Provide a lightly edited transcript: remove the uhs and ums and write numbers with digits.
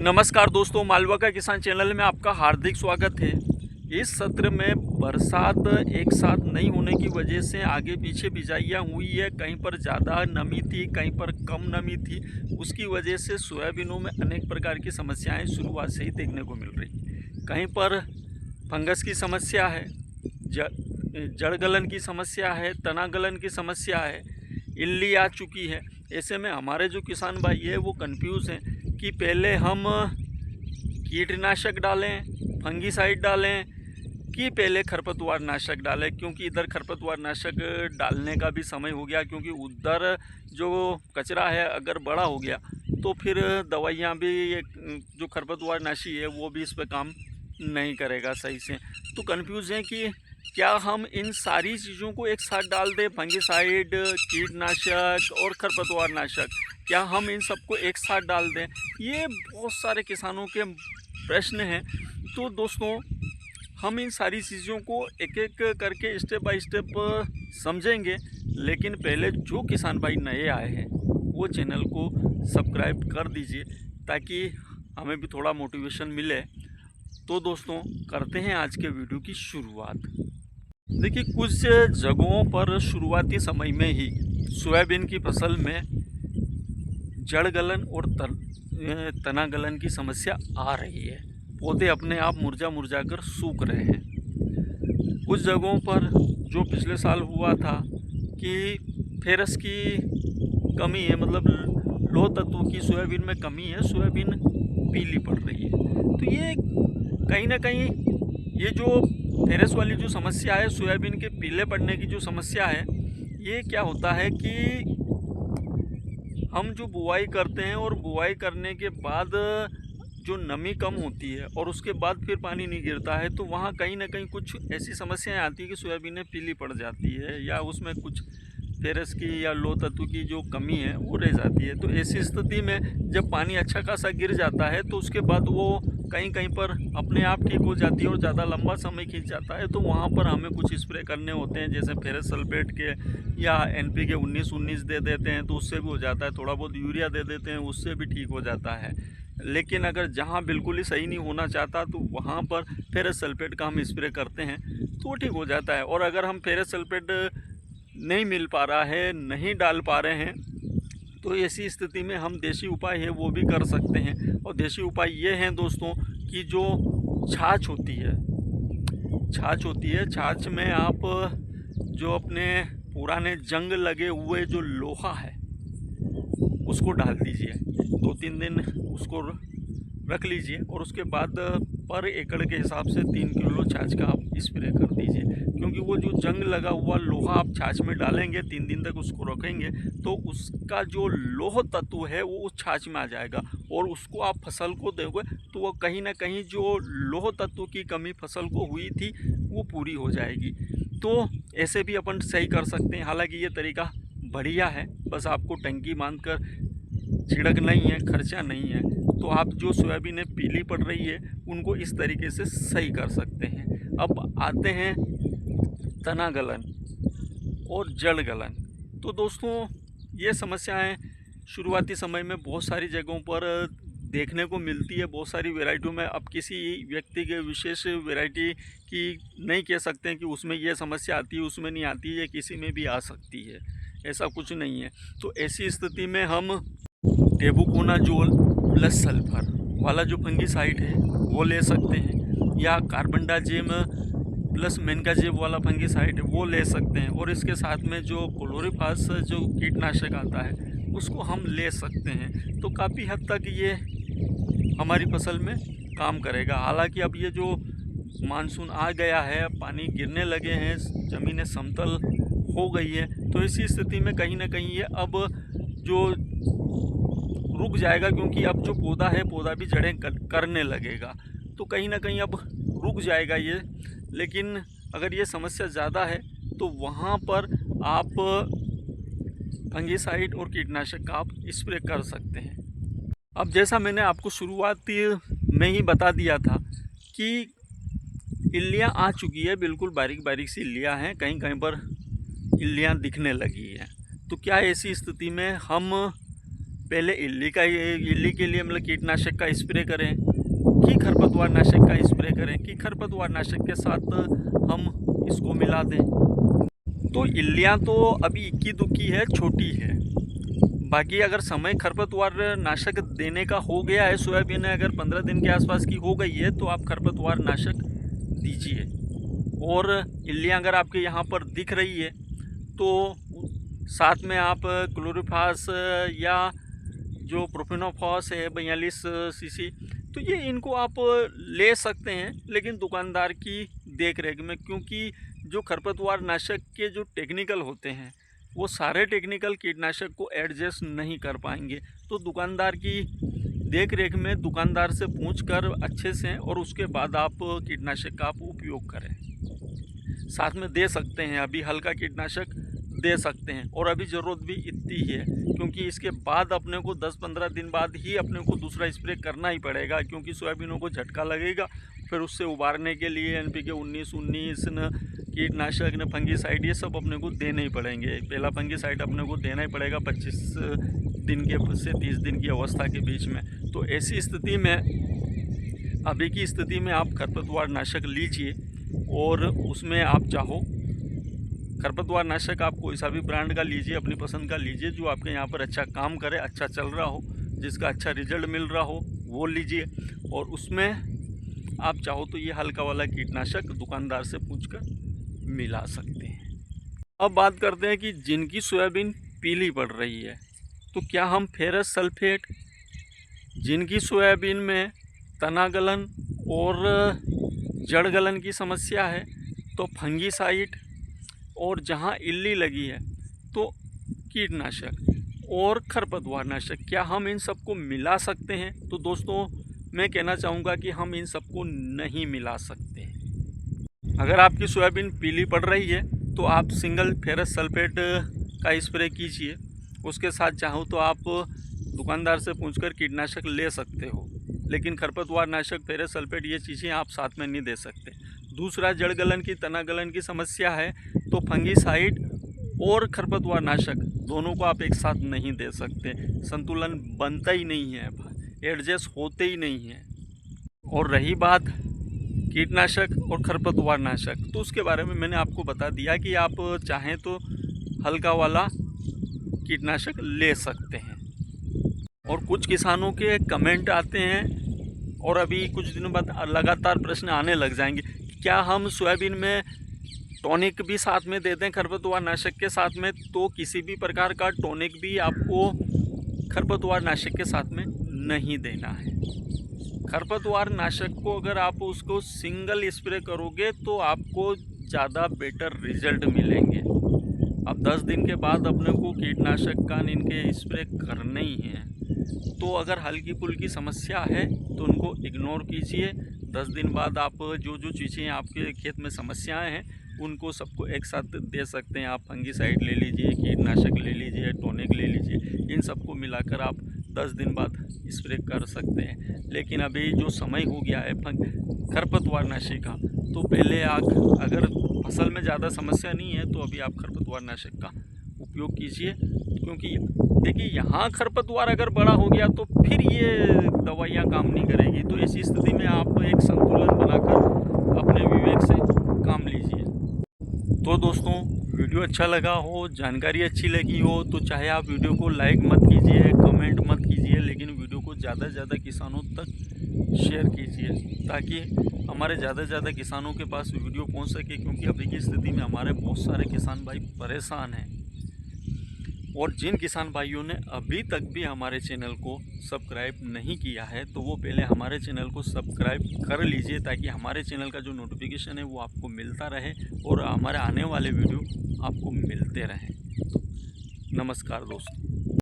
नमस्कार दोस्तों, मालवा का किसान चैनल में आपका हार्दिक स्वागत है। इस सत्र में बरसात एक साथ नहीं होने की वजह से आगे पीछे बिजाइयाँ हुई है। कहीं पर ज़्यादा नमी थी, कहीं पर कम नमी थी। उसकी वजह से सोयाबीनों में अनेक प्रकार की समस्याएं शुरुआत से ही देखने को मिल रही। कहीं पर फंगस की समस्या है, जड़ गलन की समस्या है, तना गलन की समस्या है, इल्ली आ चुकी है। ऐसे में हमारे जो किसान भाई है वो कंफ्यूज हैं कि पहले हम कीटनाशक डालें, फंगीसाइड डालें कि पहले खरपतवार नाशक डालें, क्योंकि इधर खरपतवार नाशक डालने का भी समय हो गया। क्योंकि उधर जो कचरा है अगर बड़ा हो गया तो फिर दवाइयाँ भी जो खरपतवार नाशी है वो भी इस पर काम नहीं करेगा सही से। तो कंफ्यूज हैं कि क्या हम इन सारी चीज़ों को एक साथ डाल दें, फंगीसाइड, कीटनाशक और खरपतवार नाशक, क्या हम इन सबको एक साथ डाल दें? ये बहुत सारे किसानों के प्रश्न हैं। तो दोस्तों, हम इन सारी चीज़ों को एक एक करके स्टेप बाय स्टेप समझेंगे। लेकिन पहले जो किसान भाई नए आए हैं वो चैनल को सब्सक्राइब कर दीजिए ताकि हमें भी थोड़ा मोटिवेशन मिले। तो दोस्तों, करते हैं आज के वीडियो की शुरुआत। देखिए, कुछ जगहों पर शुरुआती समय में ही सोयाबीन की फसल में जड़ गलन और तना गलन की समस्या आ रही है। पौधे अपने आप मुरझा कर सूख रहे हैं। कुछ जगहों पर जो पिछले साल हुआ था कि फेरस की कमी है, मतलब लोह तत्व की सोयाबीन में कमी है, सोयाबीन पीली पड़ रही है। तो ये कहीं ना कहीं ये जो फेरस वाली जो समस्या है, सोयाबीन के पीले पड़ने की जो समस्या है, ये क्या होता है कि हम जो बुआई करते हैं और बुआई करने के बाद जो नमी कम होती है और उसके बाद फिर पानी नहीं गिरता है, तो वहाँ कहीं ना कहीं कुछ ऐसी समस्याएं आती है कि सोयाबीन पीली पड़ जाती है या उसमें कुछ फेरस की या लोह तत्व की जो कमी है वो रह जाती है। तो ऐसी स्थिति में जब पानी अच्छा खासा गिर जाता है तो उसके बाद वो कहीं कहीं पर अपने आप ठीक हो जाती है और ज़्यादा लंबा समय खींच जाता है। तो वहाँ पर हमें कुछ स्प्रे करने होते हैं, जैसे फेरस सल्फेट के या NPK 19-19 दे देते हैं तो उससे भी हो जाता है। थोड़ा बहुत यूरिया दे देते हैं, उससे भी ठीक हो जाता है। लेकिन अगर जहाँ बिल्कुल ही सही नहीं होना चाहता तो वहाँ पर फेरस सल्फेट का हम स्प्रे करते हैं तो वो ठीक हो जाता है। और अगर हम फेरस सल्फेट नहीं मिल पा रहा है, नहीं डाल पा रहे हैं, तो ऐसी स्थिति में हम देसी उपाय है वो भी कर सकते हैं। और देसी उपाय ये हैं दोस्तों कि जो छाछ होती है, छाछ में आप जो अपने पुराने जंग लगे हुए जो लोहा है उसको डाल दीजिए, 2-3 दिन उसको रख लीजिए और उसके बाद पर एकड़ के हिसाब से 3 किलो छाछ का आप स्प्रे कर दीजिए। क्योंकि वो जो जंग लगा हुआ लोहा आप छाछ में डालेंगे, 3 दिन तक उसको रखेंगे तो उसका जो लोह तत्व है वो उस छाछ में आ जाएगा और उसको आप फसल को दोगे तो वो कहीं ना कहीं जो लोह तत्व की कमी फसल को हुई थी वो पूरी हो जाएगी। तो ऐसे भी अपन सही कर सकते हैं। हालांकि ये तरीका बढ़िया है, बस आपको टंकी बांध कर छिड़कना ही है, खर्चा नहीं है। तो आप जो सोयाबीन पीली पड़ रही है उनको इस तरीके से सही कर सकते हैं। अब आते हैं तना गलन और जड़ गलन। तो दोस्तों, ये समस्याएं शुरुआती समय में बहुत सारी जगहों पर देखने को मिलती है, बहुत सारी वैरायटियों में। अब किसी व्यक्ति के विशेष वैरायटी की नहीं कह सकते हैं कि उसमें ये समस्या आती है, उसमें नहीं आती है, किसी में भी आ सकती है, ऐसा कुछ नहीं है। तो ऐसी स्थिति में हम टेबुकोनाजोल प्लस सल्फर वाला जो फंगीसाइड है वो ले सकते हैं, या कार्बेंडाजिम प्लस मैंगाजेब वाला फंगीसाइड है वो ले सकते हैं। और इसके साथ में जो क्लोरोफास जो कीटनाशक आता है उसको हम ले सकते हैं। तो काफ़ी हद तक ये हमारी फसल में काम करेगा। हालांकि अब ये जो मानसून आ गया है, पानी गिरने लगे हैं, ज़मीनें समतल हो गई है, तो इसी स्थिति में कहीं ना कहीं ये अब जो रुक जाएगा, क्योंकि अब जो पौधा है पौधा भी जड़ें करने लगेगा, तो कहीं ना कहीं अब रुक जाएगा ये। लेकिन अगर ये समस्या ज़्यादा है तो वहाँ पर आप फंगीसाइड और कीटनाशक का आप स्प्रे कर सकते हैं। अब जैसा मैंने आपको शुरुआती में ही बता दिया था कि इल्लियाँ आ चुकी है, बिल्कुल बारीक बारीक सी इल्लियाँ हैं, कहीं कहीं पर इल्लियाँ दिखने लगी हैं। तो क्या ऐसी स्थिति में हम पहले इल्ली के लिए मतलब कीटनाशक का स्प्रे करें कि खरपतवार नाशक का स्प्रे करें कि खरपतवार नाशक के साथ हम इसको मिला दें। तो इल्लियाँ तो अभी इक्की दुक्की है, छोटी है। बाकी अगर समय खरपतवार नाशक देने का हो गया है, सोयाबीन अगर 15 दिन के आसपास की हो गई है, तो आप खरपतवार नाशक दीजिए। और इल्लियाँ अगर आपके यहाँ पर दिख रही है तो साथ में आप क्लोरोफास या जो प्रोफेनोफॉस है 42 सीसी, तो ये इनको आप ले सकते हैं, लेकिन दुकानदार की देख रेख में, क्योंकि जो खरपतवार नाशक के जो टेक्निकल होते हैं वो सारे टेक्निकल कीटनाशक को एडजस्ट नहीं कर पाएंगे। तो दुकानदार की देख रेख में दुकानदार से पूछकर अच्छे से और उसके बाद आप कीटनाशक का आप उपयोग करें। साथ में दे सकते हैं, अभी हल्का कीटनाशक दे सकते हैं, और अभी ज़रूरत भी इतनी ही है, क्योंकि इसके बाद अपने को 10-15 दिन बाद ही अपने को दूसरा स्प्रे करना ही पड़ेगा, क्योंकि सोयाबीनों को झटका लगेगा। फिर उससे उबारने के लिए NPK 19-19 न कीटनाशक न फंगीसाइड, ये सब अपने को देने ही पड़ेंगे। पहला फंगीसाइड अपने को देना ही पड़ेगा 25 दिन के से 30 दिन की अवस्था के बीच में। तो ऐसी स्थिति में, अभी की स्थिति में आप खरपतवार नाशक लीजिए, और उसमें आप चाहो खरपतवार नाशक आप कोई सा भी ब्रांड का लीजिए, अपनी पसंद का लीजिए, जो आपके यहाँ पर अच्छा काम करे, अच्छा चल रहा हो, जिसका अच्छा रिजल्ट मिल रहा हो, वो लीजिए। और उसमें आप चाहो तो ये हल्का वाला कीटनाशक दुकानदार से पूछकर मिला सकते हैं। अब बात करते हैं कि जिनकी सोयाबीन पीली पड़ रही है, तो क्या हम फेरस सल्फेट, जिनकी सोयाबीन में तना गलन और जड़ गलन की समस्या है तो फंगीसाइड, और जहाँ इल्ली लगी है तो कीटनाशक और खरपतवार नाशक, क्या हम इन सबको मिला सकते हैं? तो दोस्तों मैं कहना चाहूँगा कि हम इन सबको नहीं मिला सकते। अगर आपकी सोयाबीन पीली पड़ रही है तो आप सिंगल फेरस सल्फेट का स्प्रे कीजिए। उसके साथ चाहो तो आप दुकानदार से पूछकर कीटनाशक ले सकते हो, लेकिन खरपतवार नाशक, फेरस सल्फेट, ये चीज़ें आप साथ में नहीं दे सकते। दूसरा, जड़ गलन की, तना गलन की समस्या है तो फंगीसाइड और खरपतवार नाशक दोनों को आप एक साथ नहीं दे सकते, संतुलन बनता ही नहीं है, एडजस्ट होते ही नहीं है। और रही बात कीटनाशक और खरपतवार नाशक, तो उसके बारे में मैंने आपको बता दिया कि आप चाहें तो हल्का वाला कीटनाशक ले सकते हैं। और कुछ किसानों के कमेंट आते हैं और अभी कुछ दिनों बाद लगातार प्रश्न आने लग जाएंगे, क्या हम सोयाबीन में टॉनिक भी साथ में दे दें खरपतवार नाशक के साथ में? तो किसी भी प्रकार का टॉनिक भी आपको खरपतवार नाशक के साथ में नहीं देना है। खरपतवार नाशक को अगर आप उसको सिंगल स्प्रे करोगे तो आपको ज़्यादा बेटर रिजल्ट मिलेंगे। अब 10 दिन के बाद अपने को कीटनाशक का इनके स्प्रे करने ही हैं। तो अगर हल्की फुल्की समस्या है तो उनको इग्नोर कीजिए। 10 दिन बाद आप जो जो चीज़ें आपके खेत में समस्याएं हैं उनको सबको एक साथ दे सकते हैं। आप फंगीसाइड ले लीजिए, कीटनाशक ले लीजिए, टॉनिक ले लीजिए, इन सबको मिलाकर आप 10 दिन बाद स्प्रे कर सकते हैं। लेकिन अभी जो समय हो गया है खरपतवार नाशक का, तो पहले अगर फसल में ज़्यादा समस्या नहीं है तो अभी आप खरपतवार नाशक का उपयोग कीजिए, क्योंकि देखिए यहाँ खरपतवार अगर बड़ा हो गया तो फिर ये दवाइयाँ काम नहीं करेगी। तो ऐसी स्थिति में आप एक संतुलन बनाकर अपने विवेक से काम लीजिए। तो दोस्तों, वीडियो अच्छा लगा हो, जानकारी अच्छी लगी हो, तो चाहे आप वीडियो को लाइक मत कीजिए, कमेंट मत कीजिए, लेकिन वीडियो को ज़्यादा से ज़्यादा किसानों तक शेयर कीजिए, ताकि हमारे ज़्यादा से ज़्यादा किसानों के पास वीडियो पहुंच सके। क्योंकि अभी की स्थिति में हमारे बहुत सारे किसान भाई परेशान हैं, और जिन किसान भाइयों ने अभी तक भी हमारे चैनल को सब्सक्राइब नहीं किया है तो वो पहले हमारे चैनल को सब्सक्राइब कर लीजिए, ताकि हमारे चैनल का जो नोटिफिकेशन है वो आपको मिलता रहे और हमारे आने वाले वीडियो आपको मिलते रहें। नमस्कार दोस्तों।